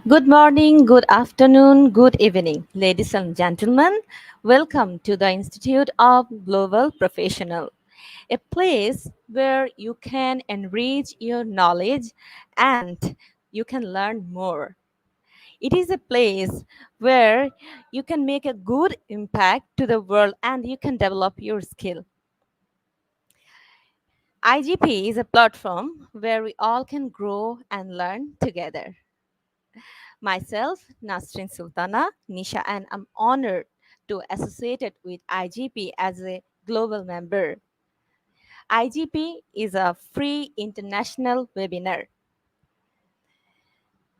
Good morning, good afternoon, good evening, ladies and gentlemen. Welcome to the Institute of Global Professional, a place where you can enrich your knowledge and you can learn more. It is a place where you can make a good impact to the world and you can develop your skill. IGP is a platform where we all can grow and learn together. Myself, Nasrin Sultana, Nisha, and I'm honored to associate it with IGP as a global member. IGP is a free international webinar.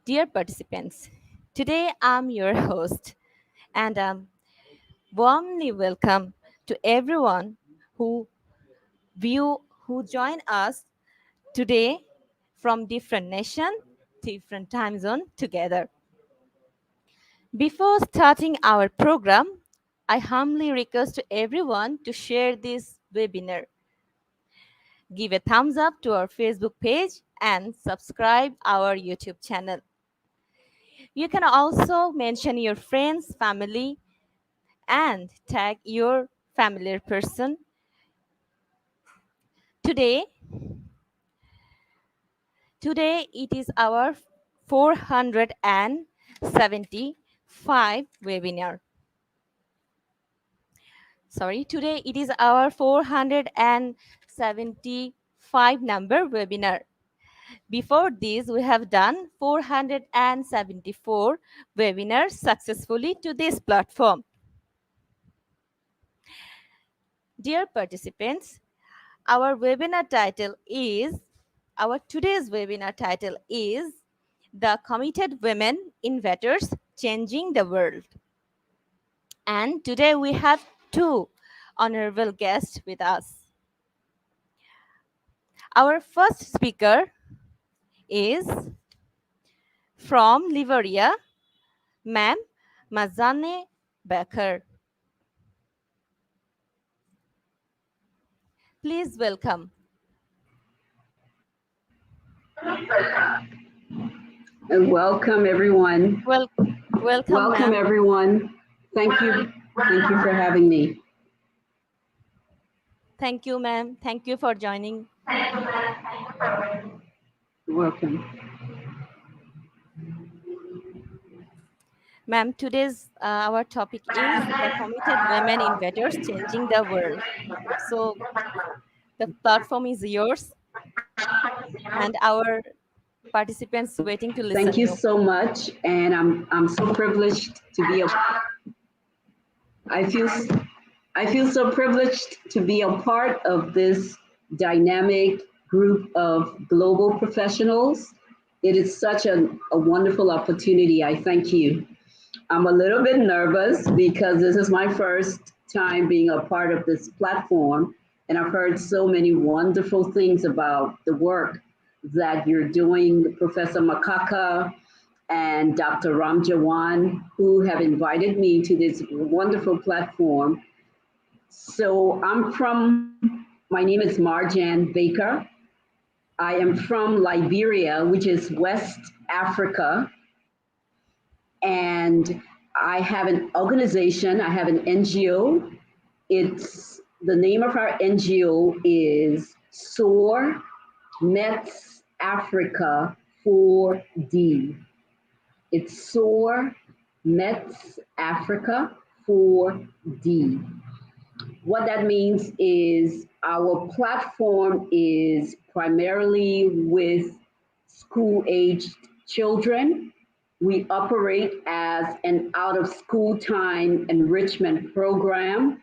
Dear participants, today I'm your host and I'm warmly welcome to everyone who who join us today from different nation, different time zone together. Before starting our program, I humbly request to everyone to share this webinar. Give a thumbs up to our Facebook page and subscribe our YouTube channel. You can also mention your friends, family, and tag your familiar person. Today, today it is our 475 webinar. Today it is our 475 number webinar. Before this, we have done 474 webinars successfully to this platform. Dear participants, our webinar title is, our today's webinar title is The Committed Women Innovators Changing the World. And today we have two honorable guests with us. Our first speaker is from Liberia, Ma'am Mazane Becker. Please welcome. And welcome everyone. Well, welcome, Welcome ma'am. everyone. Thank you. Thank you for having me. Thank you, ma'am. Thank you for joining. Welcome. Ma'am, today's our topic is the committed women innovators changing the world. So the platform is yours, and our participants waiting to Thank listen you you. so much. And I'm so privileged to be a I feel I feel so privileged to be a part of this dynamic group of global professionals. It is such a wonderful opportunity. I thank you. I'm a little bit nervous because this is my first time being a part of this platform, and I've heard so many wonderful things about the work that you're doing, Professor Makaka and Dr. Ramjawan, who have invited me to this wonderful platform. So my name is Marjan Baker. I am from Liberia, which is West Africa, and I have an organization, I have an NGO. It's the name of our NGO is SOAR Mets Africa 4D. It's SOAR Mets Africa 4D. What that means is our platform is primarily with school aged children. We operate as an out of school time enrichment program.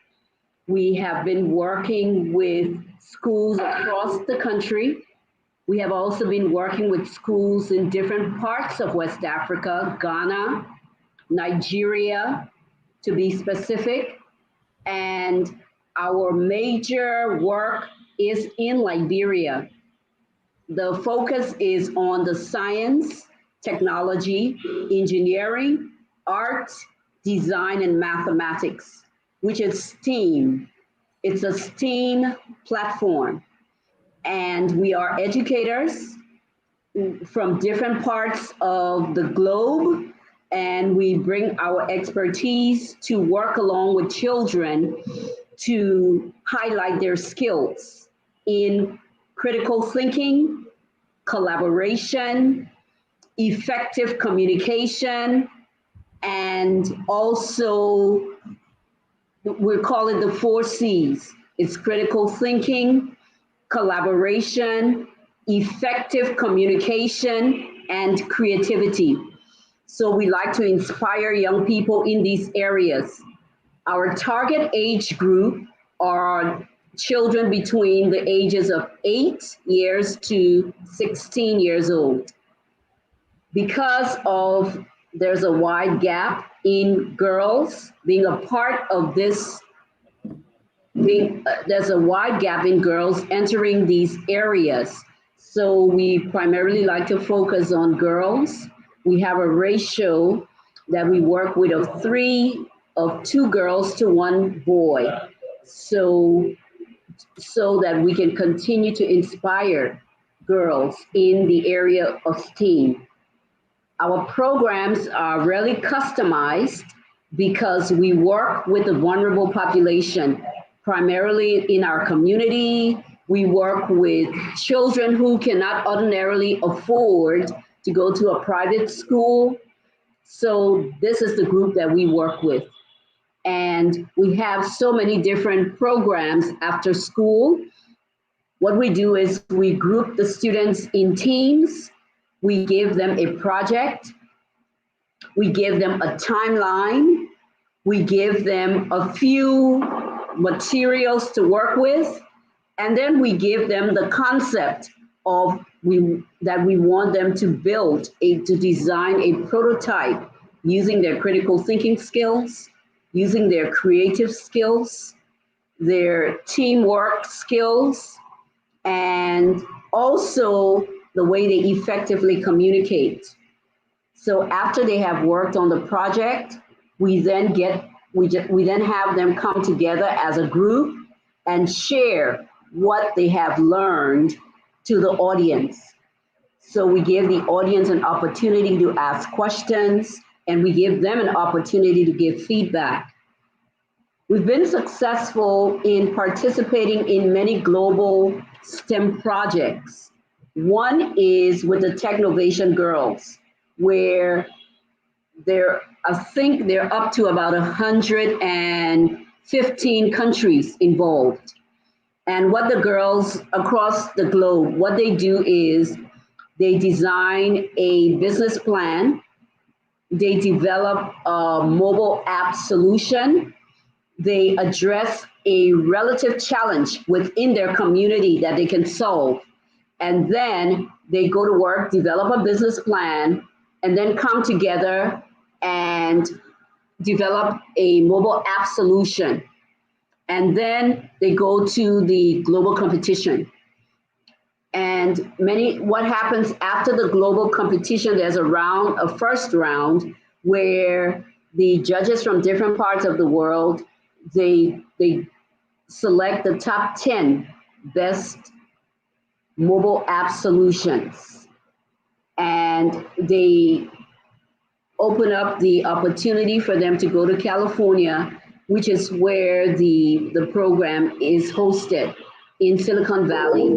We have been working with schools across the country. We have also been working with schools in different parts of West Africa, Ghana, Nigeria, to be specific. And our major work is in Liberia. The focus is on the science, technology, engineering, art, design, and mathematics, which is STEAM. It's a STEAM platform. And we are educators, from different parts of the globe, and we bring our expertise to work along with children to highlight their skills in critical thinking, collaboration, effective communication, and also we call it the four C's. It's critical thinking, collaboration, effective communication, and creativity. So we like to inspire young people in these areas. Our target age group are children between the ages of 8 years to 16 years old. Because of there's a wide gap in girls being a part of this there's a wide gap in girls entering these areas. So we primarily like to focus on girls. We have a ratio that we work with of two girls to one boy. So that we can continue to inspire girls in the area of STEAM. Our programs are really customized because we work with the vulnerable population, primarily in our community. We work with children who cannot ordinarily afford to go to a private school. So, this is the group that we work with. And we have so many different programs after school. What we do is we group the students in teams, we give them a project, we give them a timeline, we give them a few materials to work with, and then we give them the concept of that we want them to to design a prototype using their critical thinking skills, using their creative skills, their teamwork skills, and also the way they effectively communicate. So after they have worked on the project, we then we then have them come together as a group and share what they have learned to the audience. So we give the audience an opportunity to ask questions, and we give them an opportunity to give feedback. We've been successful in participating in many global STEM projects. One is with the Technovation Girls, where I think they're up to about 115 countries involved. And what the girls across the globe, what they do is they design a business plan, they develop a mobile app solution, they address a relative challenge within their community that they can solve. And then they go to work, develop a business plan, and then come together and develop a mobile app solution. And then they go to the global competition. And what happens after the global competition, there's a first round, where the judges from different parts of the world, they select the top 10 best mobile app solutions. And they open up the opportunity for them to go to California, which is where the program is hosted in Silicon Valley.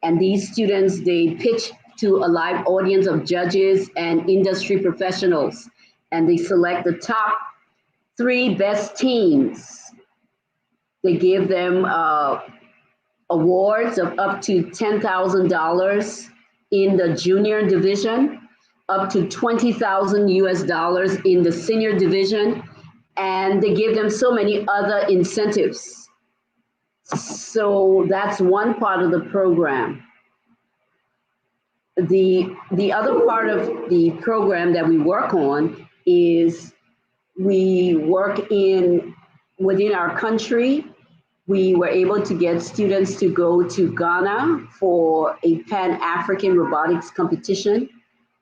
And these students, they pitch to a live audience of judges and industry professionals, and they select the top 3 best teams. They give them awards of up to $10,000 in the junior division, up to 20,000 US dollars in the senior division, and they give them so many other incentives. So that's one part of the program. The other part of the program that we work on is we work within our country. We were able to get students to go to Ghana for a Pan-African robotics competition.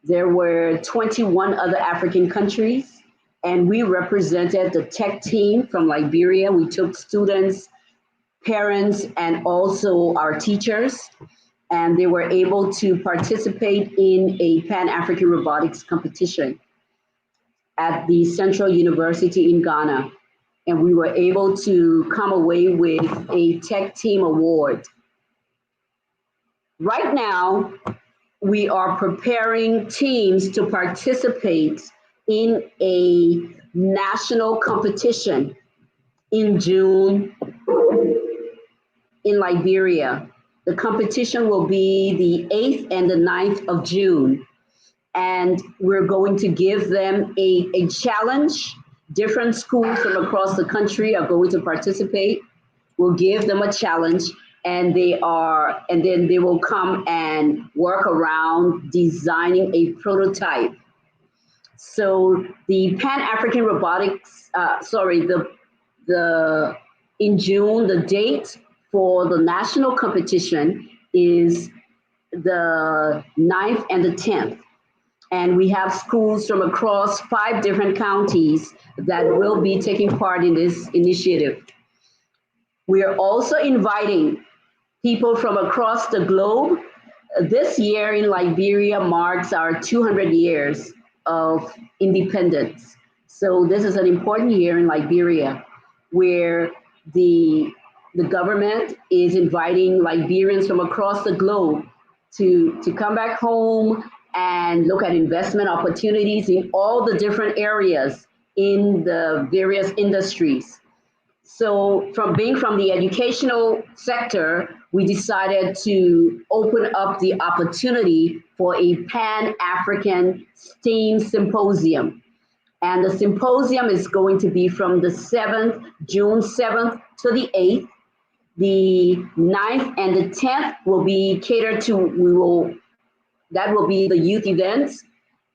There were 21 other African countries, and we represented the tech team from Liberia. We took students, parents, and also our teachers. and they were able to participate in a Pan-African robotics competition at the Central University in Ghana. And we were able to come away with a Tech Team Award. Right now, we are preparing teams to participate in a national competition in June in Liberia. The competition will be the 8th and the 9th of June. And we're going to give them a challenge. Different schools from across the country are going to participate. We'll give them a challenge, and then they will come and work around designing a prototype. So the Pan African Robotics, the in June, the date for the national competition is the 9th and the 10th. And we have schools from across 5 different counties that will be taking part in this initiative. We are also inviting people from across the globe. This year in Liberia marks our 200 years of independence. So this is an important year in Liberia where the, the government is inviting Liberians from across the globe to come back home and look at investment opportunities in all the different areas in the various industries. So from being from the educational sector, we decided to open up the opportunity for a Pan-African STEAM symposium. And the symposium is going to be from the 7th, June 7th to the 8th. The 9th and the 10th will be catered to, that will be the youth events.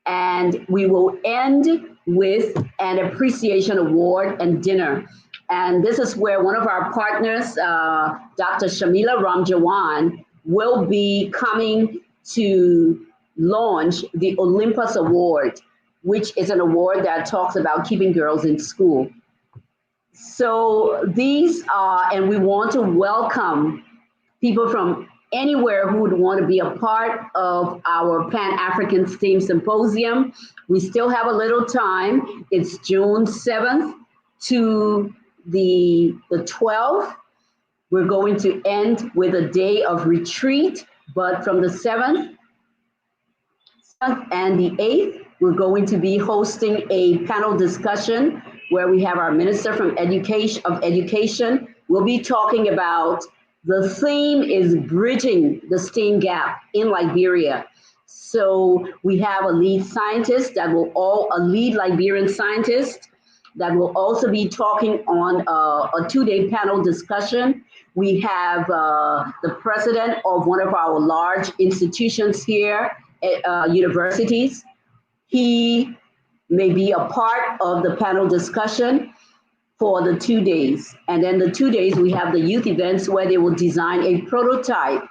And we will end with an appreciation award and dinner. And this is where one of our partners, Dr. Shamila Ramjawan, will be coming to launch the Olympus Award, which is an award that talks about keeping girls in school. So these are, and we want to welcome people from anywhere who would want to be a part of our Pan-African STEAM Symposium. We still have a little time. It's June 7th to the 12th. We're going to end with a day of retreat, but from the 7th and the 8th, we're going to be hosting a panel discussion where we have our Minister from Education. We'll be talking about, the theme is bridging the STEAM gap in Liberia. So we have a lead scientist a lead Liberian scientist that will also be talking on a 2-day panel discussion. We have the president of one of our large institutions here at universities. He may be a part of the panel discussion for the 2 days. And then the 2 days, we have the youth events where they will design a prototype.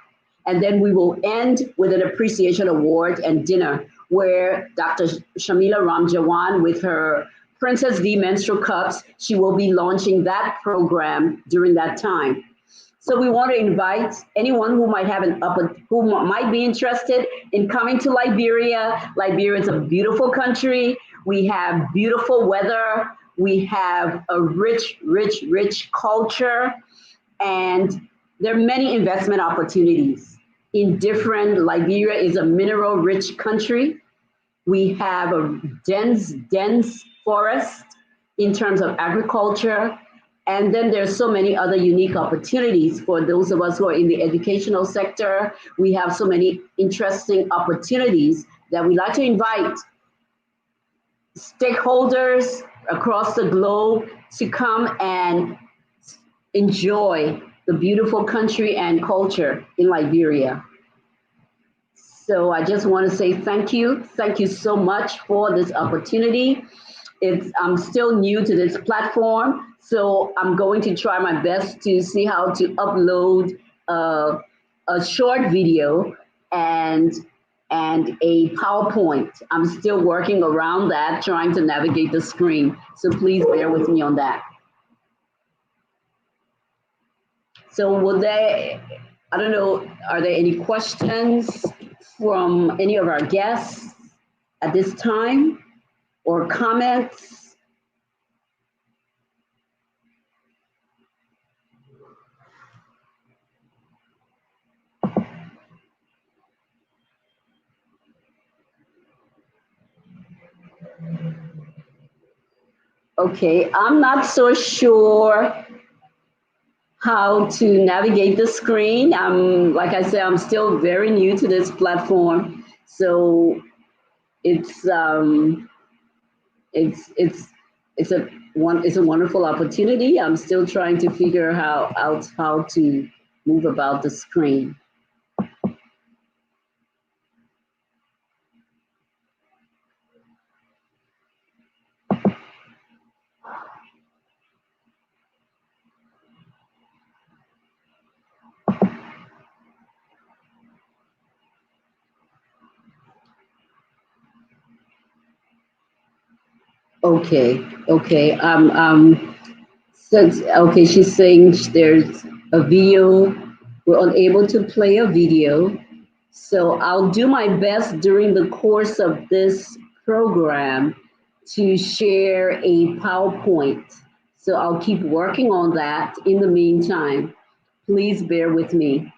And then we will end with an appreciation award and dinner where Dr. Shamila Ramjawan, with her Princess D menstrual cups, she will be launching that program during that time. So we want to invite anyone who might have who might be interested in coming to Liberia. Liberia is a beautiful country. We have beautiful weather. We have a rich, rich, rich culture, and there are many investment opportunities in different. Liberia is a mineral-rich country. We have a dense forest in terms of agriculture. And then there's so many other unique opportunities for those of us who are in the educational sector. We have so many interesting opportunities that we like to invite stakeholders across the globe to come and enjoy the beautiful country and culture in Liberia. So I just want to say thank you. Thank you so much for this opportunity. I'm still new to this platform, so I'm going to try my best to see how to upload a short video and a PowerPoint. I'm still working around that, trying to navigate the screen. So please bear with me on that. So I don't know, are there any questions from any of our guests at this time or comments? Okay, I'm not so sure how to navigate the screen. Like I said, I'm still very new to this platform, so it's um, it's it's it's a wonderful opportunity. I'm still trying to figure out how to move about the screen. Okay, okay. Since okay, she's saying there's a video. We're unable to play a video, so I'll do my best during the course of this program to share a PowerPoint. So I'll keep working on that. In the meantime, please bear with me.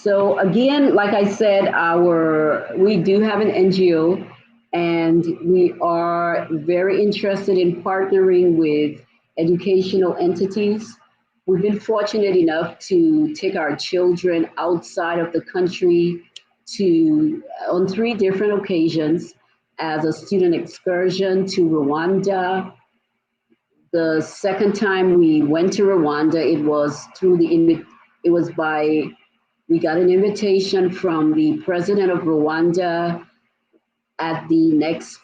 So again, like I said, we do have an NGO, and we are very interested in partnering with educational entities. We've been fortunate enough to take our children outside of the country to on three different occasions as a student excursion to Rwanda. The second time we went to Rwanda, it was it was by we got an invitation from the president of Rwanda at the next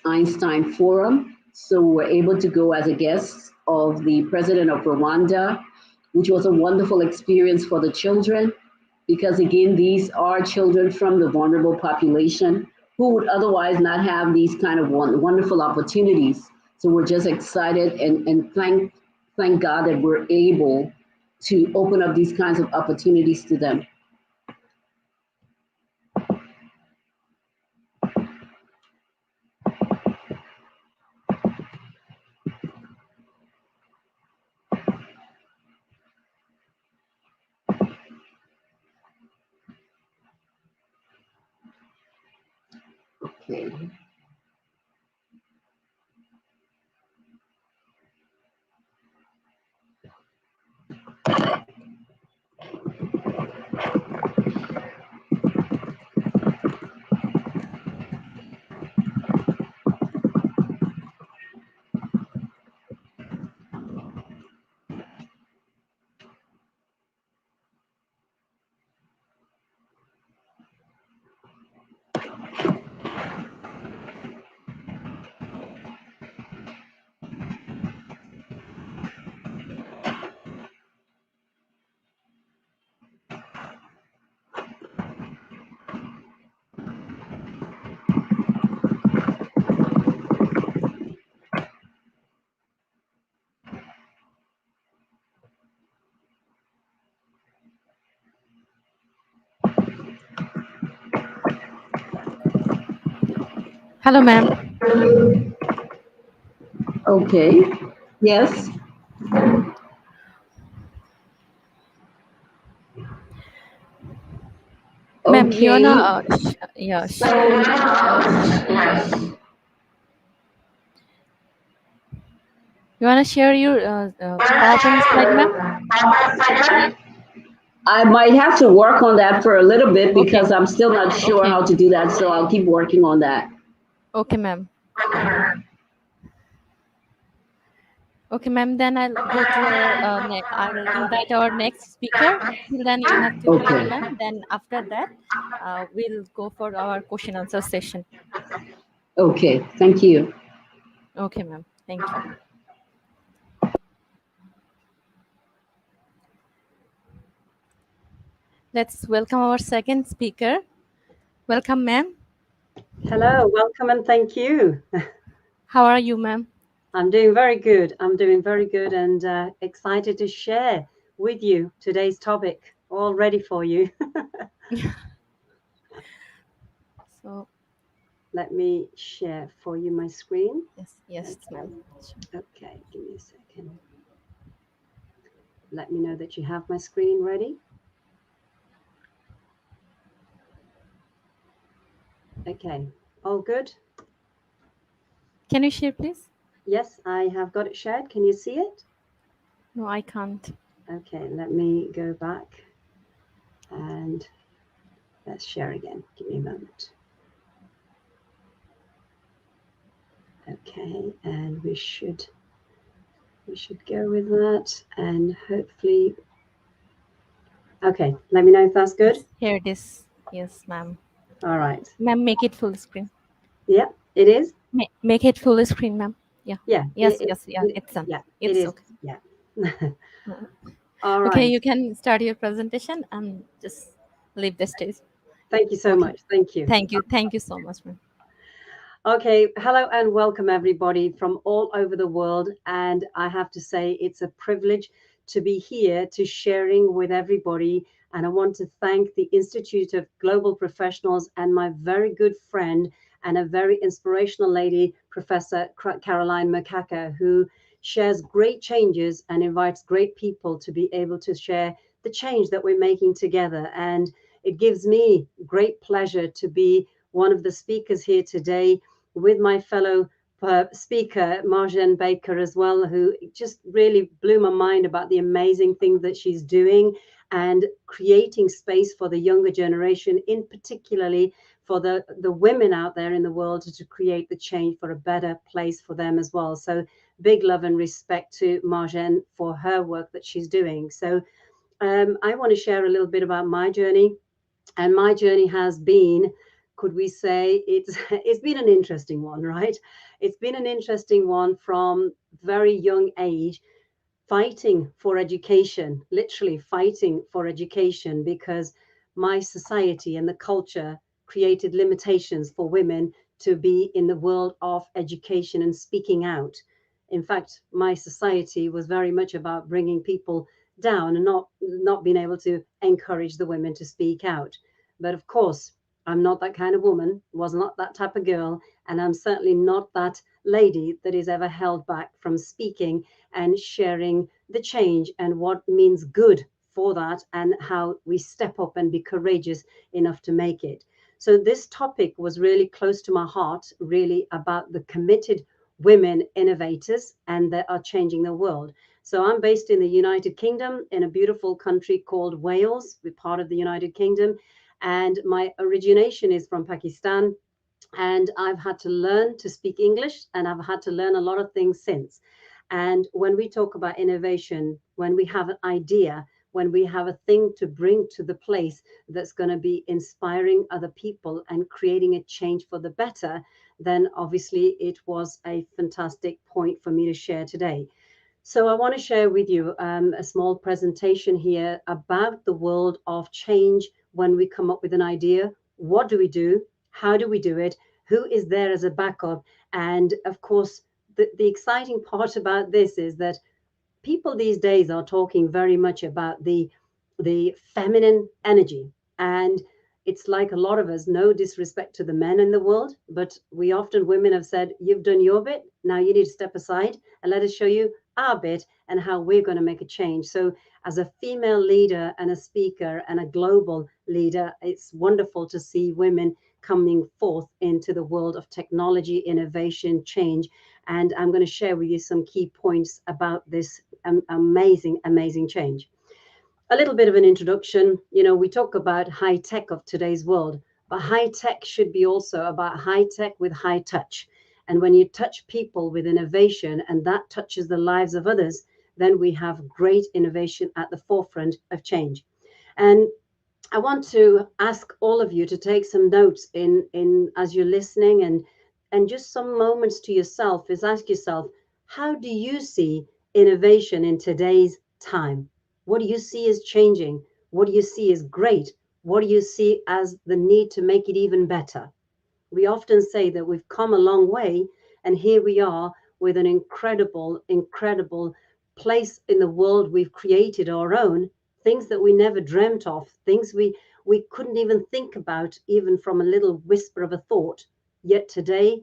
Einstein Forum. So we were able to go as a guest of the president of Rwanda, which was a wonderful experience for the children because again, these are children from the vulnerable population who would otherwise not have these kind of wonderful opportunities. So we're just excited and thank God that we're able to open up these kinds of opportunities to them. Okay. Hello, ma'am. Okay. Yes. Ma'am, you wanna, Okay. yes. So, You wanna share your PowerPoint slide, ma'am? I might have to work on that for a little bit Okay, because I'm still not sure okay, how to do that. So I'll keep working on that. okay, ma'am. Okay, ma'am. Then I'll go to our I'll invite our next speaker. Till then, you have to mute, Okay. ma'am. Then after that, we'll go for our question answer session. Okay. Thank you. Okay, ma'am. Thank you. Let's welcome our second speaker. Welcome, ma'am. Hello, welcome and thank you. How are you, ma'am? I'm doing very good. I'm doing very good and excited to share with you today's topic. All ready for you. So, Let me share for you my screen. yes, yes, Okay. ma'am. Sure. Okay. Give me a second. Let me know that you have my screen ready. Okay. All good? Can you share, please? Yes, I have got it shared. Can you see it? No, I can't. Okay. Let me go back and let's share again. Give me a moment. Okay. And we should go with that and hopefully. Okay, let me know if that's good. Yes, here it is. Yes, ma'am. All right. Ma'am, make it full screen. Yeah, it is. Make it full screen, ma'am. Yeah. Yeah, Yes, yes, yeah. It's done. yeah, it It's is. okay. Yeah. Uh, All Okay, right. you can start your presentation and just leave the stage. Thank you so Okay. much. Thank you. Thank you. Thank you so much, ma'am. Okay, hello and welcome everybody from all over the world. And I have to say, it's a privilege to be here to sharing with everybody. And I want to thank the Institute of Global Professionals and my very good friend and a very inspirational lady, Professor Caroline Makaka, who shares great changes and invites great people to be able to share the change that we're making together. And it gives me great pleasure to be one of the speakers here today with my fellow speaker, Marjane Baker, as well, who just really blew my mind about the amazing things that she's doing and creating space for the younger generation, in particularly for the women out there in the world to create the change for a better place for them as well. So big love and respect to Marjane for her work that she's doing. So I want to share a little bit about my journey, and my journey has been, could we say, it's it's been an interesting one, right? It's been an interesting one from very young age, fighting for education, literally fighting for education, because my society and the culture created limitations for women to be in the world of education and speaking out. In fact, my society was very much about bringing people down and not being able to encourage the women to speak out. But of course, I'm not that kind of woman, was not that type of girl, and I'm certainly not that lady that is ever held back from speaking and sharing the change and what means good for that and how we step up and be courageous enough to make it. So, this topic was really close to my heart, really about the committed women innovators and that are changing the world. So, I'm based in the United Kingdom in a beautiful country called Wales. We're part of the United Kingdom. And my origination is from Pakistan, and I've had to learn to speak English and I've had to learn a lot of things since. And when we talk about innovation, when we have an idea, when we have a thing to bring to the place that's going to be inspiring other people and creating a change for the better, then obviously it was a fantastic point for me to share today. So, I want to share with you a small presentation here about the world of change when we come up with an idea. What do we do? How do we do it? Who is there as a backup? And of course, the exciting part about this is that people these days are talking very much about the feminine energy, and it's like a lot of us, no disrespect to the men in the world, but we often, women have said, you've done your bit, now you need to step aside and let us show you our bit and how we're going to make a change. So as a female leader and a speaker and a global leader, it's wonderful to see women coming forth into the world of technology, innovation, change. And I'm going to share with you some key points about this amazing, amazing change. A little bit of an introduction. You know, we talk about high tech of today's world, but high tech should be also about high tech with high touch. And when you touch people with innovation and that touches the lives of others, then we have great innovation at the forefront of change. And I want to ask all of you to take some notes in as you're listening, and just some moments to yourself is ask yourself, how do you see innovation in today's time? What do you see as changing? What do you see as great? What do you see as the need to make it even better? We often say that we've come a long way and here we are. with an incredible, incredible place in the world we've created our own, things that we never dreamt of, things we couldn't even think about, even from a little whisper of a thought. Yet today,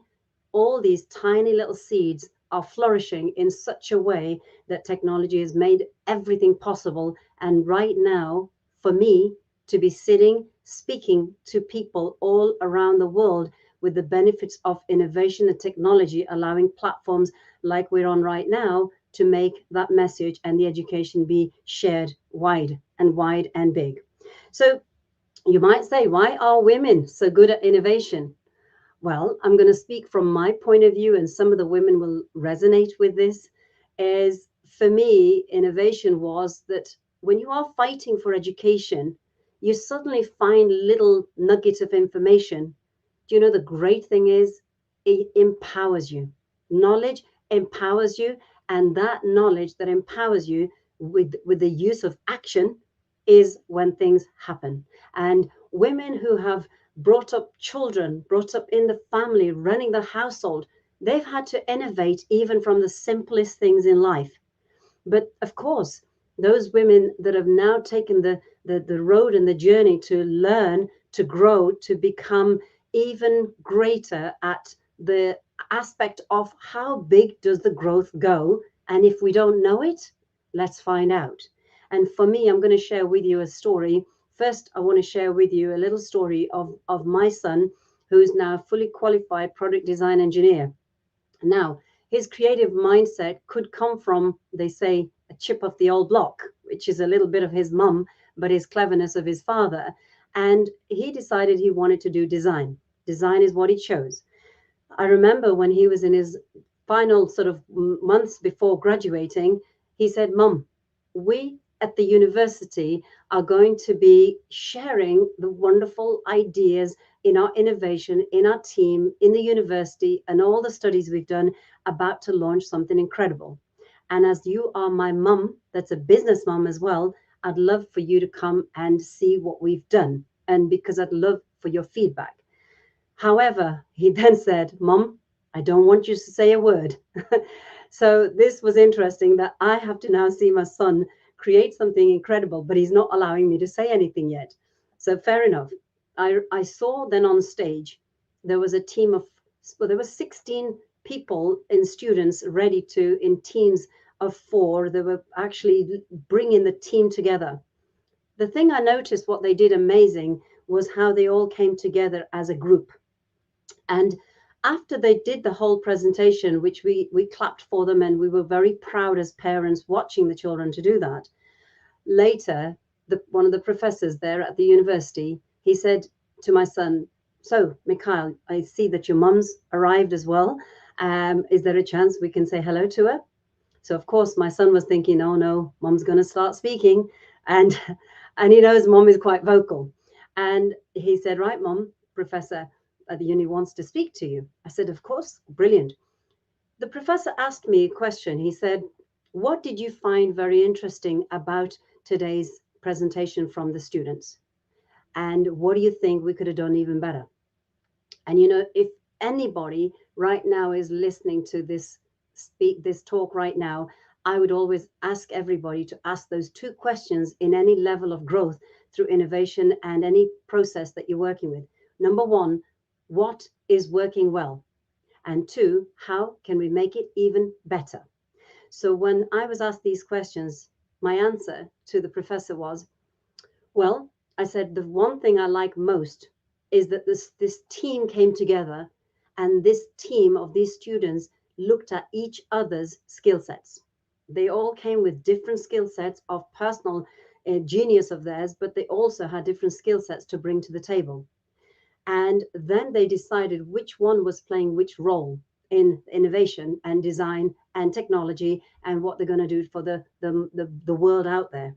all these tiny little seeds are flourishing in such a way that technology has made everything possible. And right now, for me to be sitting, speaking to people all around the world with the benefits of innovation and technology, allowing platforms like we're on right now to make that message and the education be shared wide and big. So you might say, why are women so good at innovation? Well, I'm going to speak from my point of view, and some of the women will resonate with this. Is for me, innovation was that when you are fighting for education, you suddenly find little nuggets of information. Do you know the great thing is it empowers you? Knowledge empowers you, and that knowledge that empowers you with the use of action is when things happen. And women who have brought up children, brought up in the family, running the household, they've had to innovate even from the simplest things in life. But of course, those women that have now taken the road and the journey to learn, to grow, to become even greater at the aspect of how big does the growth go? And if we don't know it, let's find out. And for me, I'm going to share with you a story. First, I want to share with you a little story of my son, who's now a fully qualified product design engineer. Now, his creative mindset could come from, they say, a chip of the old block, which is a little bit of his mum, but his cleverness of his father. And he decided he wanted to do design. Design is what he chose. I remember when he was in his final sort of months before graduating, he said, Mum, we at the university are going to be sharing the wonderful ideas in our innovation, in our team, in the university, and all the studies we've done about to launch something incredible. And as you are my mum, that's a business mum as well, I'd love for you to come and see what we've done. And because I'd love for your feedback. However, he then said, Mom, I don't want you to say a word. So this was interesting that I have to now see my son create something incredible, but he's not allowing me to say anything yet. So fair enough. I saw then on stage, there was a team of, well, there were 16 people and students ready to, in teams of four, they were actually bringing the team together. The thing I noticed what they did amazing was how they all came together as a group. And after they did the whole presentation, which we clapped for them, and we were very proud as parents watching the children to do that. Later, one of the professors there at the university, he said to my son, so, Mikhail, I see that your mum's arrived as well. Is there a chance we can say hello to her? So of course my son was thinking, oh no, mom's going to start speaking, and and he knows mom is quite vocal. And he said, right, mom, professor at the uni wants to speak to you. I said, of course, brilliant. The professor asked me a question. He said, what did you find very interesting about today's presentation from the students? And what do you think we could have done even better? And if anybody right now is listening to this talk right now, I would always ask everybody to ask those two questions in any level of growth through innovation and any process that you're working with. Number one, what is working well? And two, how can we make it even better? So when I was asked these questions, my answer to the professor was, well, I said the one thing I like most is that this team came together, and this team of these students looked at each other's skill sets. They all came with different skill sets of personal genius of theirs, but they also had different skill sets to bring to the table. And then they decided which one was playing which role in innovation and design and technology and what they're going to do for the world out there.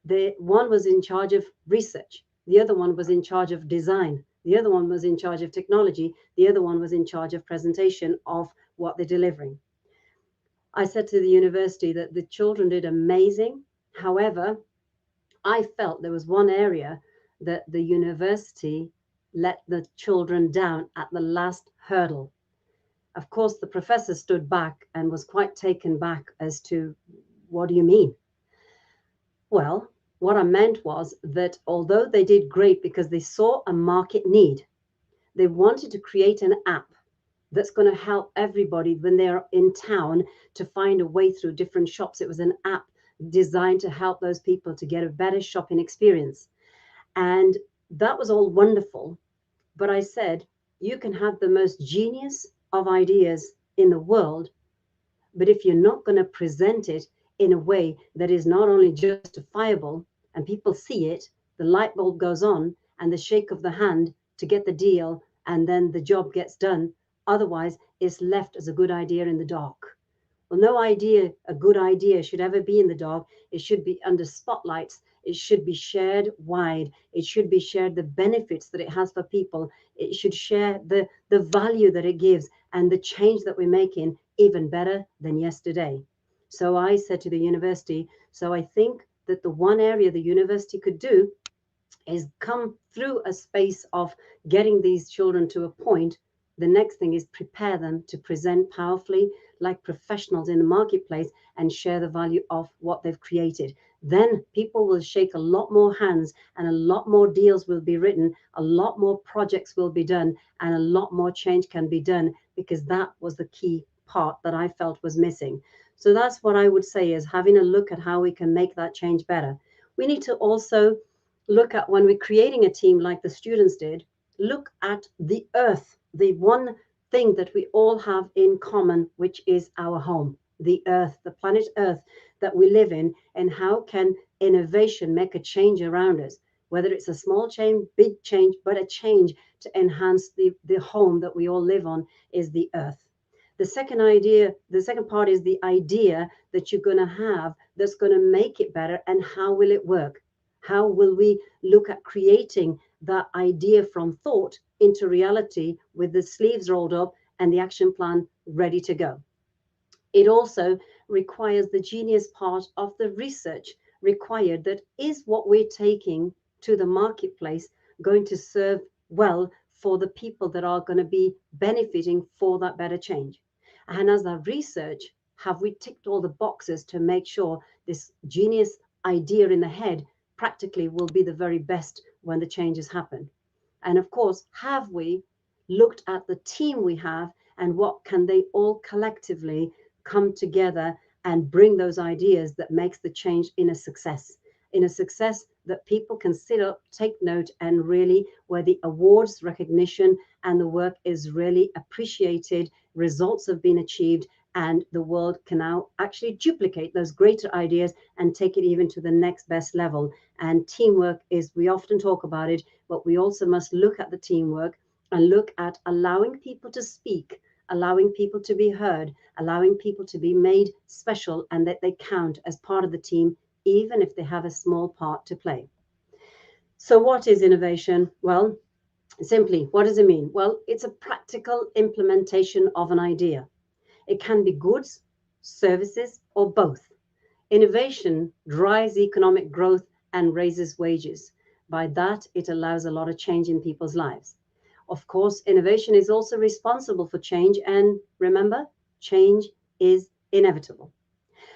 The one was in charge of research, the other one was in charge of design, the other one was in charge of technology, the other one was in charge of presentation of what they're delivering. I said to the university that the children did amazing. However, I felt there was one area that the university let the children down at the last hurdle. Of course, the professor stood back and was quite taken back as to, what do you mean? Well, what I meant was that although they did great because they saw a market need, they wanted to create an app that's going to help everybody when they're in town to find a way through different shops. It was an app designed to help those people to get a better shopping experience. And that was all wonderful. But I said, you can have the most genius of ideas in the world, but if you're not going to present it in a way that is not only justifiable and people see it, the light bulb goes on and the shake of the hand to get the deal, and then the job gets done. Otherwise, it's left as a good idea in the dark. Well, no idea, a good idea should ever be in the dark. It should be under spotlights. It should be shared wide. It should be shared the benefits that it has for people. It should share the value that it gives and the change that we're making even better than yesterday. So I said to the university, so I think that the one area the university could do is come through a space of getting these children to a point. The next thing is prepare them to present powerfully like professionals in the marketplace and share the value of what they've created. Then people will shake a lot more hands and a lot more deals will be written, a lot more projects will be done, and a lot more change can be done, because that was the key part that I felt was missing. So that's what I would say, is having a look at how we can make that change better. We need to also look at, when we're creating a team like the students did, look at the earth, the one thing that we all have in common, which is our home, the earth, the planet earth that we live in, and how can innovation make a change around us, whether it's a small change, big change, but a change to enhance the home that we all live on is the earth. The second part is the idea that you're going to have that's going to make it better, and how will it work? How will we look at creating that idea from thought into reality with the sleeves rolled up and the action plan ready to go? It also requires the genius part of the research required. That is what we're taking to the marketplace going to serve well for the people that are going to be benefiting for that better change? And as a research, have we ticked all the boxes to make sure this genius idea in the head practically will be the very best when the changes happen? And of course, have we looked at the team we have, and what can they all collectively come together and bring those ideas that makes the change in a success that people can sit up, take note, and really where the awards recognition and the work is really appreciated, results have been achieved, and the world can now actually duplicate those greater ideas and take it even to the next best level. And teamwork is, we often talk about it, but we also must look at the teamwork and look at allowing people to speak, allowing people to be heard, allowing people to be made special and that they count as part of the team, even if they have a small part to play. So, what is innovation? Well, simply, what does it mean? Well, it's a practical implementation of an idea. It can be goods, services, or both. Innovation drives economic growth and raises wages. By that, it allows a lot of change in people's lives. Of course, innovation is also responsible for change. And remember, change is inevitable.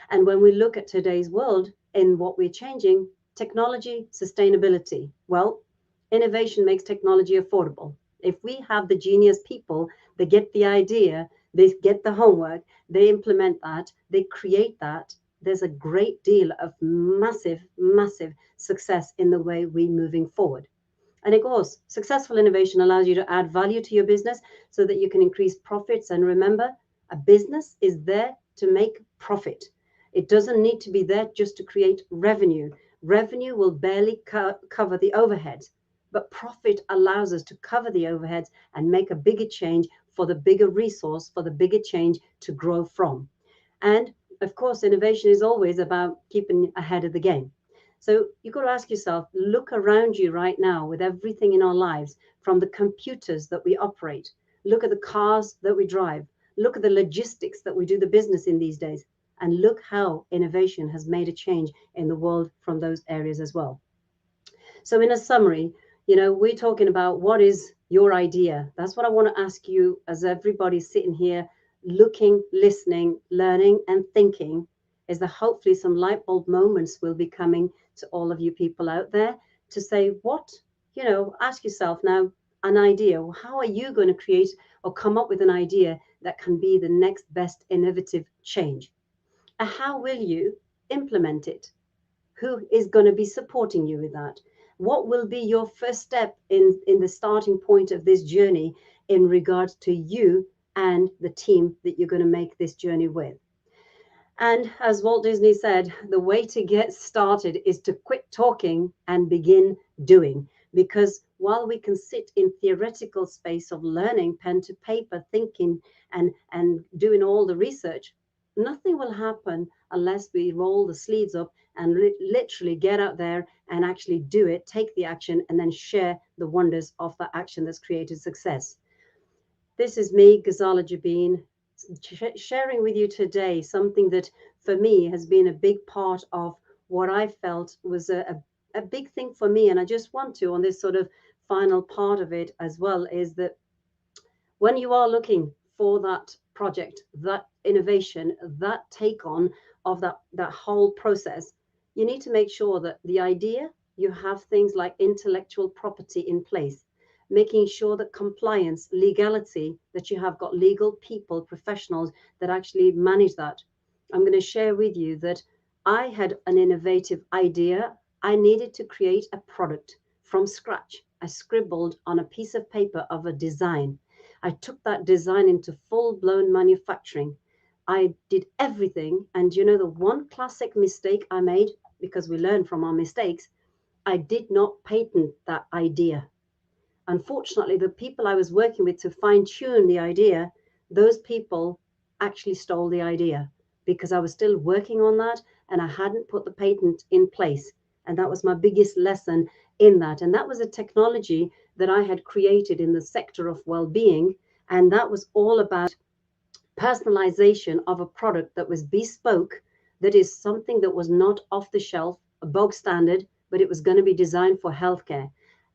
And when we look at today's world and what we're changing, technology, sustainability, well, innovation makes technology affordable. If we have the genius people, they get the idea, they get the homework, they implement that, they create that, there's a great deal of massive, massive success in the way we're moving forward. And of course, successful innovation allows you to add value to your business so that you can increase profits. And remember, a business is there to make profit. It doesn't need to be there just to create revenue. Revenue will barely cover the overheads, but profit allows us to cover the overheads and make a bigger change for the bigger resource, for the bigger change to grow from. And of course, innovation is always about keeping ahead of the game. So you've got to ask yourself, look around you right now with everything in our lives, from the computers that we operate, look at the cars that we drive, look at the logistics that we do the business in these days, and look how innovation has made a change in the world from those areas as well. So in a summary, We're talking about what is your idea. That's what I want to ask you as everybody's sitting here looking, listening, learning, and thinking. Is that hopefully some light bulb moments will be coming to all of you people out there to say, ask yourself now an idea. How are you going to create or come up with an idea that can be the next best innovative change? And how will you implement it? Who is going to be supporting you with that? What will be your first step in the starting point of this journey in regards to you and the team that you're going to make this journey with? And as Walt Disney said, the way to get started is to quit talking and begin doing. Because while we can sit in theoretical space of learning, pen to paper, thinking, and doing all the research, nothing will happen unless we roll the sleeves up and literally get out there and actually do it, take the action, and then share the wonders of that action that's created success. This is me, Ghazala Jabin, sharing with you today something that for me has been a big part of what I felt was a big thing for me. And I just want to, on this sort of final part of it as well, is that when you are looking for that project, that innovation, that take on of that whole process, you need to make sure that the idea, you have things like intellectual property in place, making sure that compliance, legality, that you have got legal people, professionals that actually manage that. I'm going to share with you that I had an innovative idea. I needed to create a product from scratch. I scribbled on a piece of paper of a design. I took that design into full blown manufacturing. I did everything. And the one classic mistake I made, because we learn from our mistakes, I did not patent that idea. Unfortunately, the people I was working with to fine tune the idea, those people actually stole the idea because I was still working on that and I hadn't put the patent in place. And that was my biggest lesson in that. And that was a technology that I had created in the sector of well being. And that was all about personalization of a product that was bespoke, that is something that was not off the shelf, a bog standard, but it was going to be designed for healthcare.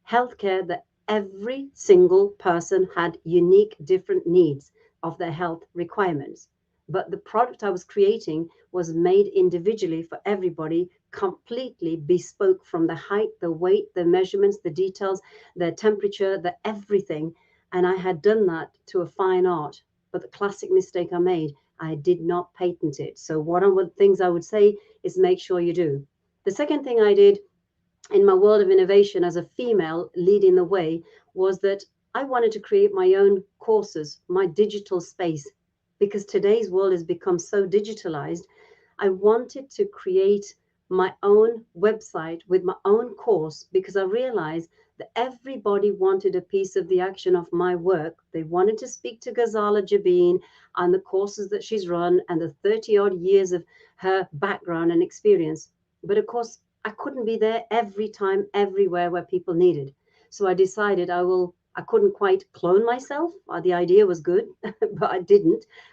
Healthcare that every single person had unique, different needs of their health requirements. But the product I was creating was made individually for everybody, completely bespoke from the height, the weight, the measurements, the details, the temperature, the everything. And I had done that to a fine art. But the classic mistake I made, I did not patent it. So one of the things I would say is make sure you do. The second thing I did in my world of innovation as a female leading the way was that I wanted to create my own courses, my digital space, because today's world has become so digitalized. I wanted to create my own website with my own course because I realized that everybody wanted a piece of the action of my work. They wanted to speak to Ghazala Jabin and the courses that she's run and the 30 odd years of her background and experience. But of course, I couldn't be there every time, everywhere where people needed. So I decided I couldn't quite clone myself. The idea was good, but I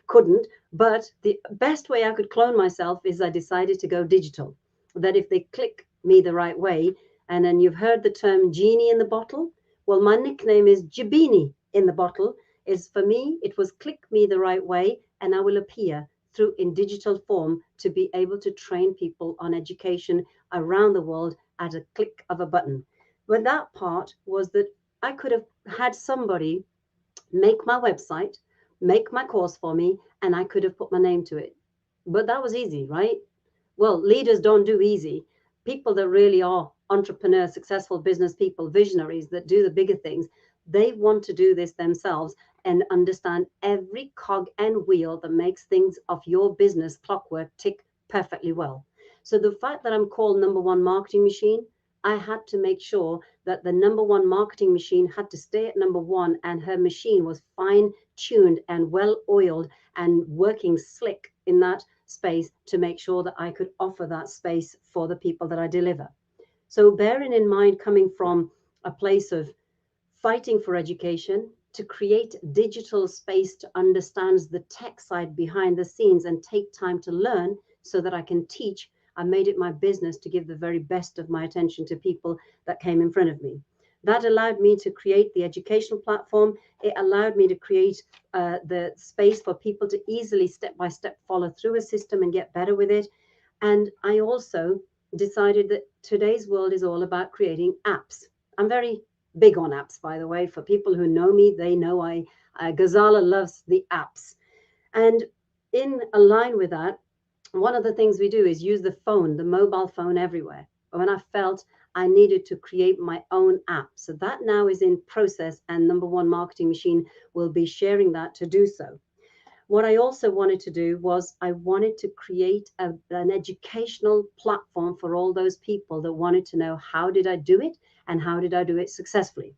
couldn't. But the best way I could clone myself is I decided to go digital. That if they click me the right way, and then you've heard the term genie in the bottle. Well, my nickname is Jabini in the bottle. Is for me, it was click me the right way, and I will appear through in digital form to be able to train people on education around the world at a click of a button. But that part was that I could have had somebody make my website, make my course for me, and I could have put my name to it. But that was easy, right? Well, leaders don't do easy. People that really are entrepreneurs, successful business people, visionaries that do the bigger things, they want to do this themselves and understand every cog and wheel that makes things of your business clockwork tick perfectly well. So the fact that I'm called number one marketing machine, I had to make sure that the number one marketing machine had to stay at number one and her machine was fine tuned and well oiled and working slick in that space to make sure that I could offer that space for the people that I deliver. So, bearing in mind, coming from a place of fighting for education, to create digital space to understand the tech side behind the scenes and take time to learn so that I can teach, I made it my business to give the very best of my attention to people that came in front of me. That allowed me to create the educational platform. It allowed me to create the space for people to easily step by step follow through a system and get better with it. And I also decided that today's world is all about creating apps. I'm very big on apps, by the way. For people who know me, they know Gazala loves the apps. And in line with that, one of the things we do is use the phone, the mobile phone everywhere. When I felt I needed to create my own app. So that now is in process, and number one marketing machine will be sharing that to do so. What I also wanted to do was I wanted to create an educational platform for all those people that wanted to know how did I do it and how did I do it successfully.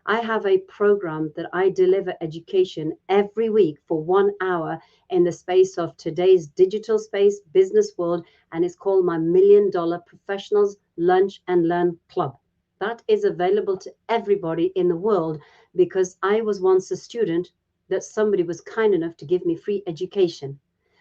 I have a program that I deliver education every week for 1 hour in the space of today's digital space, business world, and it's called my $1 Million Professionals Lunch and Learn Club. That is available to everybody in the world because I was once a student that somebody was kind enough to give me free education.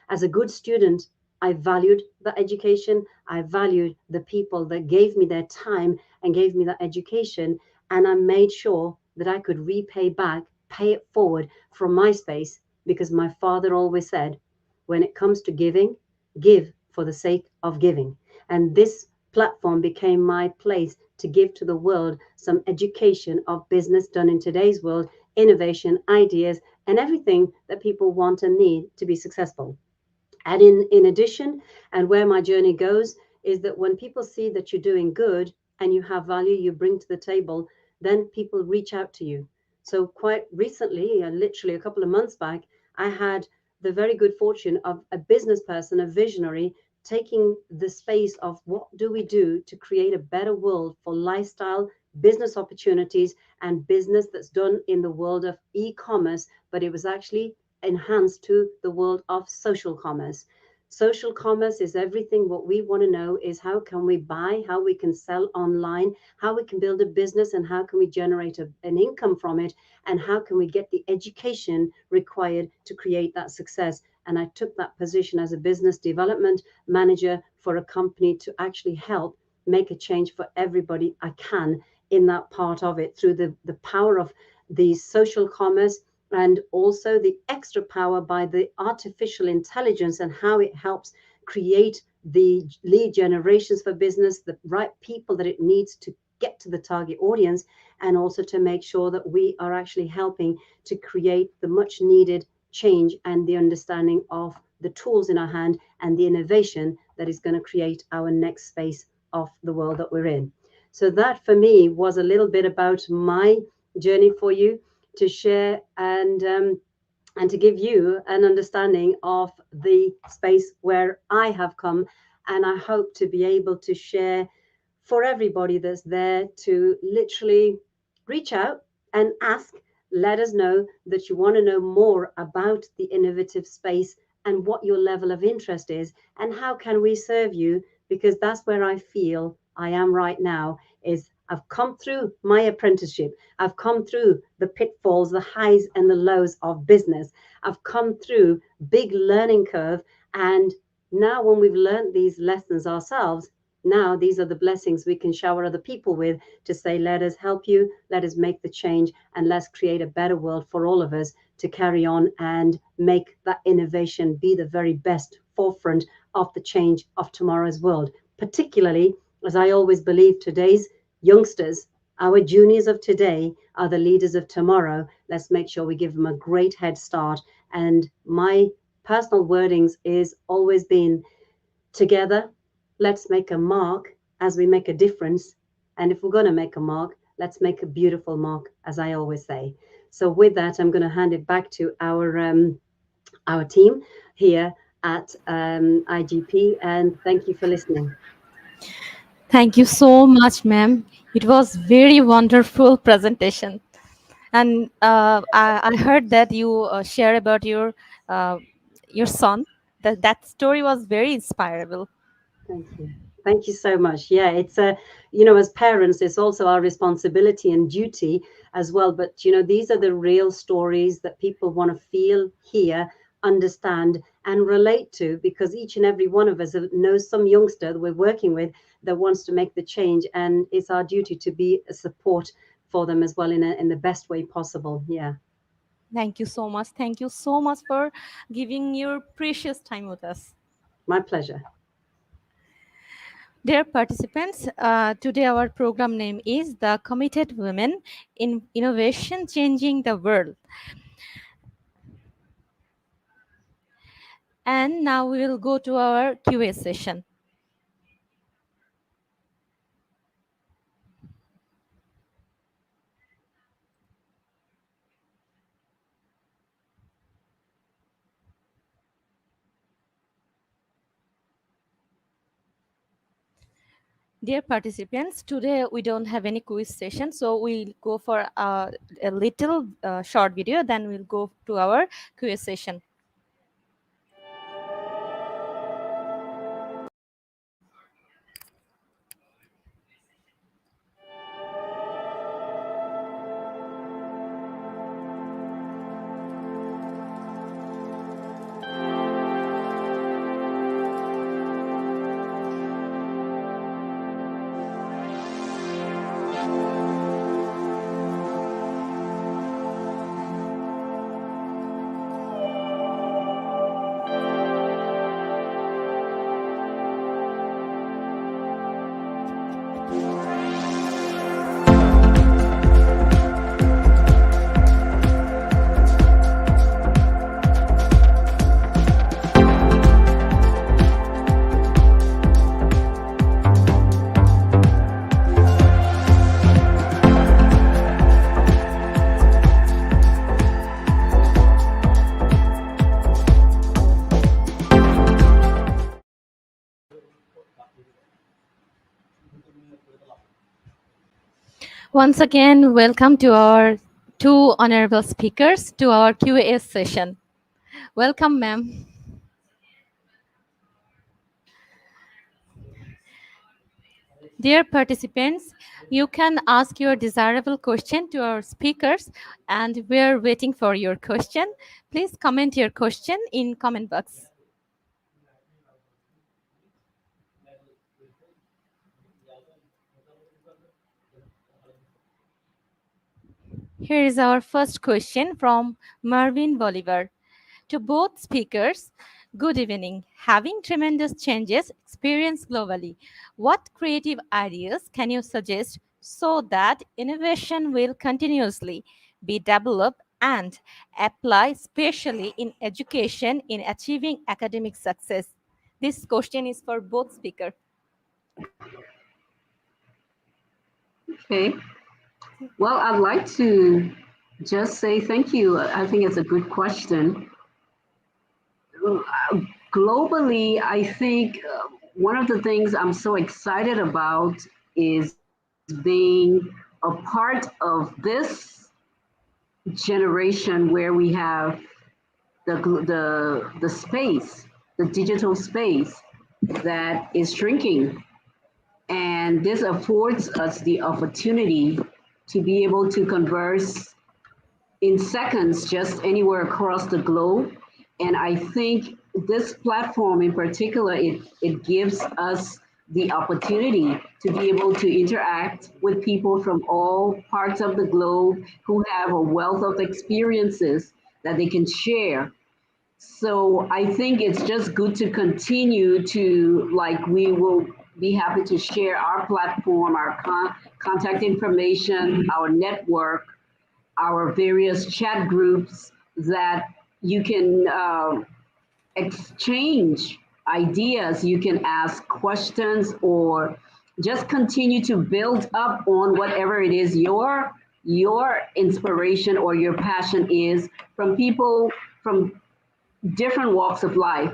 As a good student, I valued the education. I valued the people that gave me their time and gave me that education, and I made sure that I could repay back, pay it forward from my space, because my father always said, when it comes to giving, give for the sake of giving. And this platform became my place to give to the world some education of business done in today's world, innovation, ideas, and everything that people want and need to be successful. And in addition, and where my journey goes, is that when people see that you're doing good and you have value you bring to the table, then people reach out to you. So quite recently, literally a couple of months back, I had the very good fortune of a business person, a visionary, taking the space of what do we do to create a better world for lifestyle, business opportunities, and business that's done in the world of e-commerce, but it was actually enhanced to the world of social commerce. Social commerce is everything. What we want to know is how can we buy, how we can sell online, how we can build a business, and how can we generate an income from it, and how can we get the education required to create that success. And I took that position as a business development manager for a company to actually help make a change for everybody I can in that part of it through the power of the social commerce, and also the extra power by the artificial intelligence and how it helps create the lead generations for business, the right people that it needs to get to the target audience, and also to make sure that we are actually helping to create the much needed change and the understanding of the tools in our hand and the innovation that is going to create our next space of the world that we're in. So that for me was a little bit about my journey for you to share, and to give you an understanding of the space where I have come. And I hope to be able to share for everybody that's there to literally reach out and ask, let us know that you want to know more about the innovative space and what your level of interest is and how can we serve you, because that's where I feel I am right now. Is I've come through my apprenticeship. I've come through the pitfalls, the highs and the lows of business. I've come through big learning curve, and now when we've learned these lessons ourselves, now these are the blessings we can shower other people with to say, let us help you, let us make the change, and let's create a better world for all of us to carry on and make that innovation be the very best forefront of the change of tomorrow's world. Particularly, as I always believe, today's youngsters, our juniors of today, are the leaders of tomorrow. Let's make sure we give them a great head start. And my personal wordings is always been, together, let's make a mark as we make a difference. And if we're going to make a mark, let's make a beautiful mark, as I always say. So with that, I'm going to hand it back to our team here at IGP. And thank you for listening. Thank you so much, ma'am. It was very wonderful presentation. And I heard that you share about uh, your son. That story was very inspirable. Thank you. Thank you so much. Yeah, it's as parents, it's also our responsibility and duty as well. But, these are the real stories that people want to feel, hear, understand, and relate to, because each and every one of us knows some youngster that we're working with that wants to make the change. And it's our duty to be a support for them as well in the best way possible. Yeah, Thank you so much. Thank you so much for giving your precious time with us. my pleasure. Dear participants, today our program name is The Committed Women in Innovation Changing the World. And now we will go to our QA session. Dear participants, today we don't have any quiz session, so we'll go for a little short video, then we'll go to our quiz session. Once again, welcome to our two honorable speakers to our QA session. Welcome, ma'am. Dear participants, you can ask your desirable question to our speakers, and we're waiting for your question. Please comment your question in comment box. Here is our first question from Marvin Bolivar. To both speakers, good evening. Having tremendous changes experienced globally, what creative ideas can you suggest so that innovation will continuously be developed and apply, especially in education, in achieving academic success? This question is for both speakers. Okay. Well, I'd like to just say thank you. I think it's a good question. Globally, I think one of the things I'm so excited about is being a part of this generation where we have the space, the digital space that is shrinking. And this affords us the opportunity to be able to converse in seconds just anywhere across the globe. And I think this platform in particular, it gives us the opportunity to be able to interact with people from all parts of the globe who have a wealth of experiences that they can share. So I think it's just good to continue to, like, we will be happy to share our platform, our contact information, our network, our various chat groups that you can exchange ideas, you can ask questions, or just continue to build up on whatever it is your inspiration or your passion is from people from different walks of life.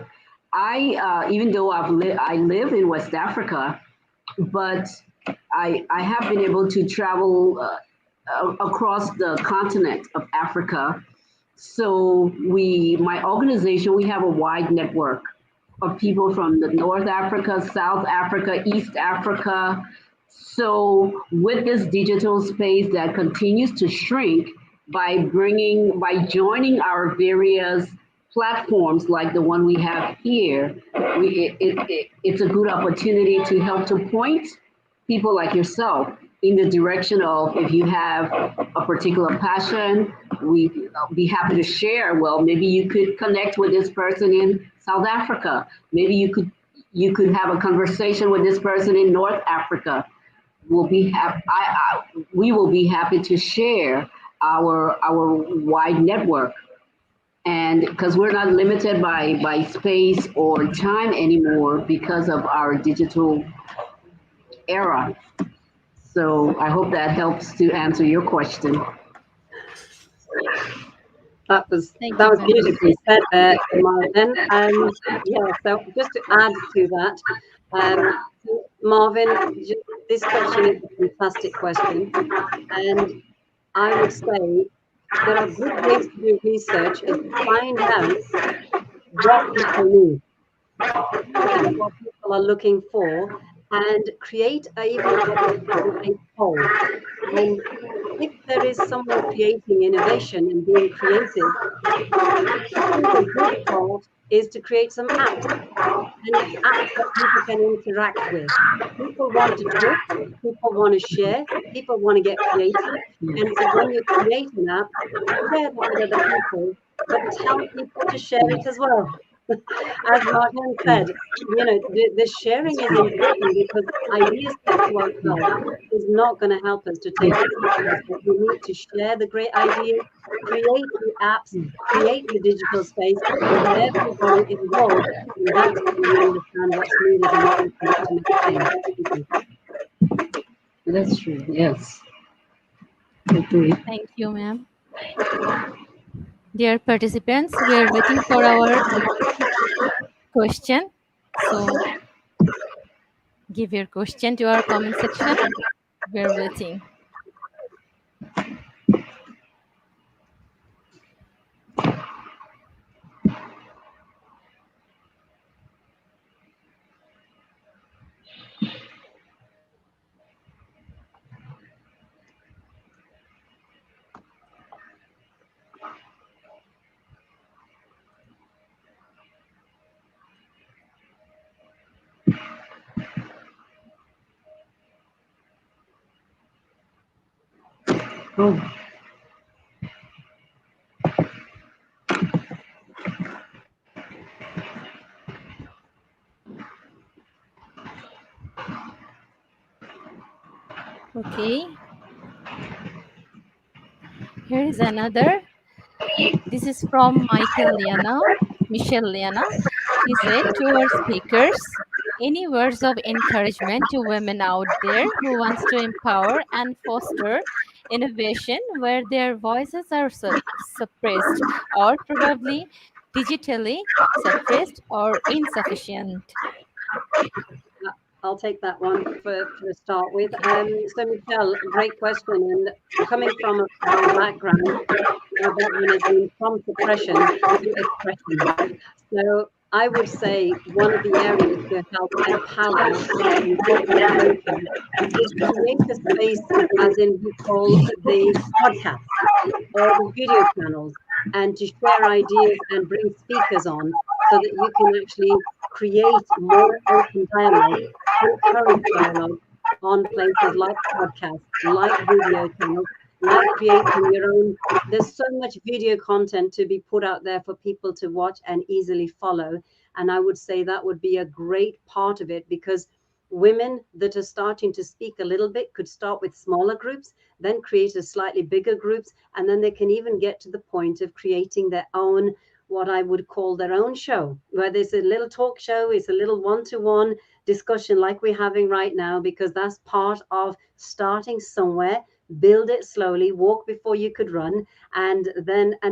Even though I live in West Africa, but I have been able to travel across the continent of Africa. So my organization, we have a wide network of people from the North Africa, South Africa, East Africa. So with this digital space that continues to shrink by joining our various platforms like the one we have here, it's a good opportunity to help to point people like yourself in the direction of if you have a particular passion, we be happy to share. Well, maybe you could connect with this person in South Africa. Maybe you could have a conversation with this person in North Africa. We'll be happy. We will be happy to share our wide network, and because we're not limited by space or time anymore because of our digital era. So I hope that helps to answer your question. That was Thank that you, was ma'am. beautifully said there, Marvin. Yeah, so just to add to that, so Marvin, this question is a fantastic question, and I would say there are good ways to do research is to find out what people need, find out what people are looking for, and create even what we call a poll. And if there is someone creating innovation and being creative, I think a good part is to create some apps and apps that people can interact with. People want to talk, people want to share, people want to get creative. And so when you create an app, share that with other people, but tell people to share it as well. As Martin said, the sharing is important because ideas kept to ourselves is not going to help us to take it forward. So we need to share the great ideas, create the apps, create the digital space, and get everybody involved. And that's when we understand what's needed and what we can do to make change. Thank you. That's true. Yes, agree. Thank you, ma'am. Dear participants, we are waiting for our question. So give your question to our comment section. We're waiting. Oh, Okay, here is another. This is from Michelle Liana. He said to our speakers, any words of encouragement to women out there who wants to empower and foster innovation where their voices are suppressed or probably digitally suppressed or insufficient? I'll take that one for a start with. So, Michelle, great question. And coming from my background, my background has been from suppression to expression. So, I would say one of the areas to help empower and help innovation is create a space, as in we call the podcasts or the video channels, and to share ideas and bring speakers on so that you can actually create more open dialogue, encourage dialogue on places like podcasts, like video channels, like creating your own. There's so much video content to be put out there for people to watch and easily follow. And I would say that would be a great part of it because women that are starting to speak a little bit could start with smaller groups, then create a slightly bigger groups, and then they can even get to the point of creating their own, what I would call their own show, where there's a little talk show, it's a little one-to-one discussion like we're having right now, because that's part of starting somewhere. Build it slowly, walk before you could run, and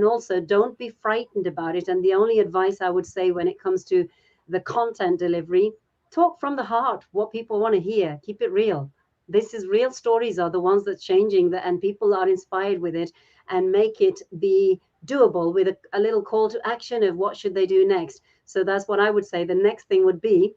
also don't be frightened about it. And the only advice I would say when it comes to the content delivery, talk from the heart, what people want to hear, keep it real. This is real stories are the ones that's changing that, and people are inspired with it, and make it be doable with a little call to action of what should they do next. So that's what I would say. The next thing would be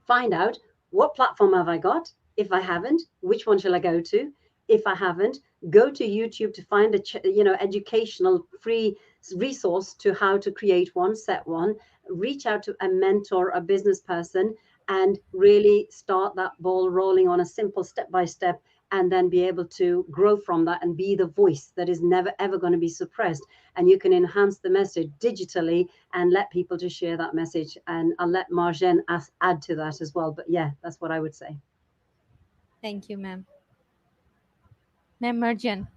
find out, what platform have I got? If I haven't, which one shall I go to? If I haven't, go to YouTube to find educational free resource to how to create one, set one, reach out to a mentor, a business person, and really start that ball rolling on a simple step by step and then be able to grow from that and be the voice that is never ever going to be suppressed. And you can enhance the message digitally and let people to share that message. And I'll let Marjen add to that as well. But yeah, that's what I would say. Thank you, ma'am. Ma'am Marjan.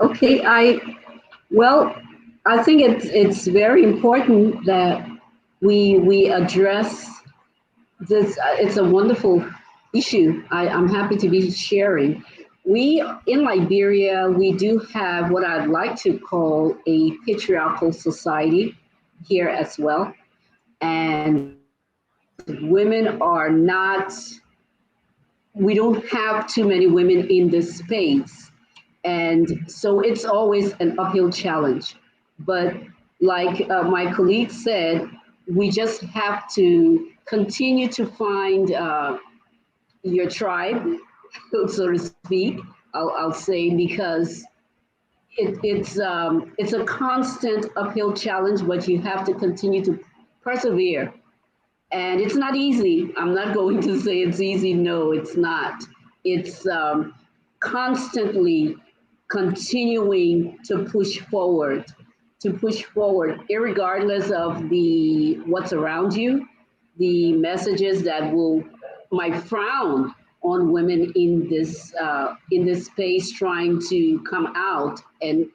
Okay, well, I think it's very important that we address this. It's a wonderful issue. I'm happy to be sharing. We in Liberia, we do have what I'd like to call a patriarchal society here as well, and women are not. We don't have too many women in this space. And so it's always an uphill challenge. But like my colleague said, we just have to continue to find your tribe, so to speak. I'll say because it's a constant uphill challenge, but you have to continue to persevere, and it's not easy. I'm not going to say it's easy. No, it's not. It's constantly continuing to push forward, irregardless of the what's around you, the messages that will might frown on women in this space trying to come out and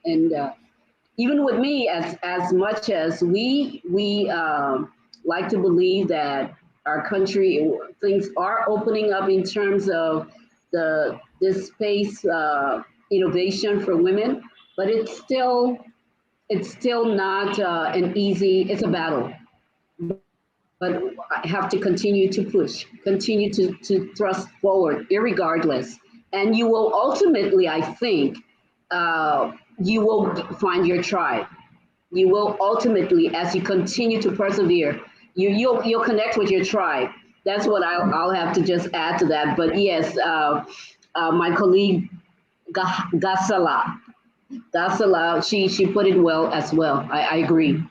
even with me, as much as we like to believe that our country things are opening up in terms of the this space innovation for women, but it's still not an easy. It's a battle, but I have to continue to push, continue to thrust forward, irregardless, and you will ultimately, I think, you will find your tribe. You will ultimately, as you continue to persevere, you'll connect with your tribe. That's what I'll have to just add to that. But yes, my colleague Gasala, she put it well as well. I agree.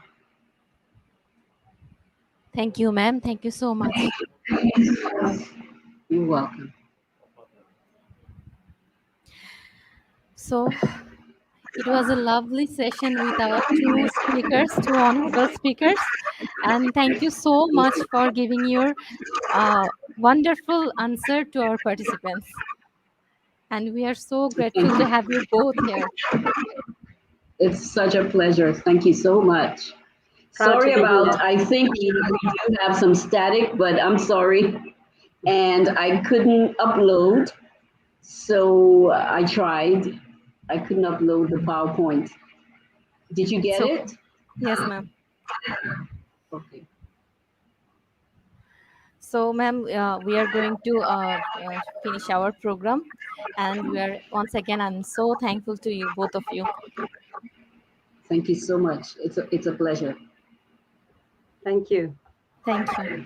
Thank you, ma'am. Thank you so much. You're welcome. So, it was a lovely session with our two speakers, two honorable speakers. And thank you so much for giving your wonderful answer to our participants. And we are so grateful to have you both here. It's such a pleasure. Thank you so much. Proud to Sorry be about, here. I think we do have some static, but I'm sorry. And I couldn't upload, so I tried. I couldn't upload the PowerPoint. Did you It's get okay. it? Yes, ma'am. Okay. So, ma'am, we are going to finish our program. And we are, once again, I'm so thankful to you, both of you. Thank you so much. It's a pleasure. Thank you. Thank you.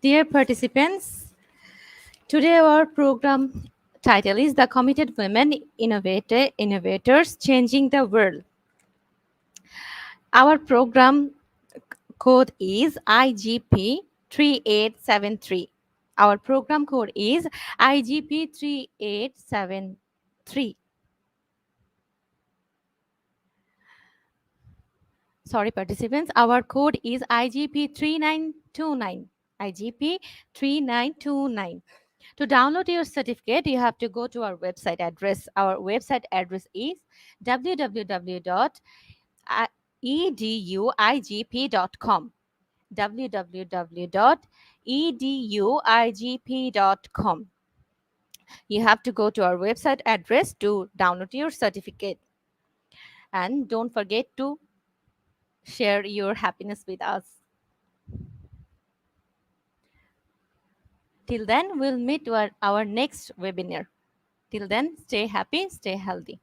Dear participants, today our program title is The Committed Women Innovators Changing the World. Our program code is IGP 3873. Our program code is IGP 3873. Sorry, participants, our code is IGP 3929. IGP 3929. To download your certificate, you have to go to our website address. Our website address is www.eduigp.com. www.eduigp.com. You have to go to our website address to download your certificate. And don't forget to share your happiness with us. Till then, we'll meet our next webinar. Till then, stay happy, stay healthy.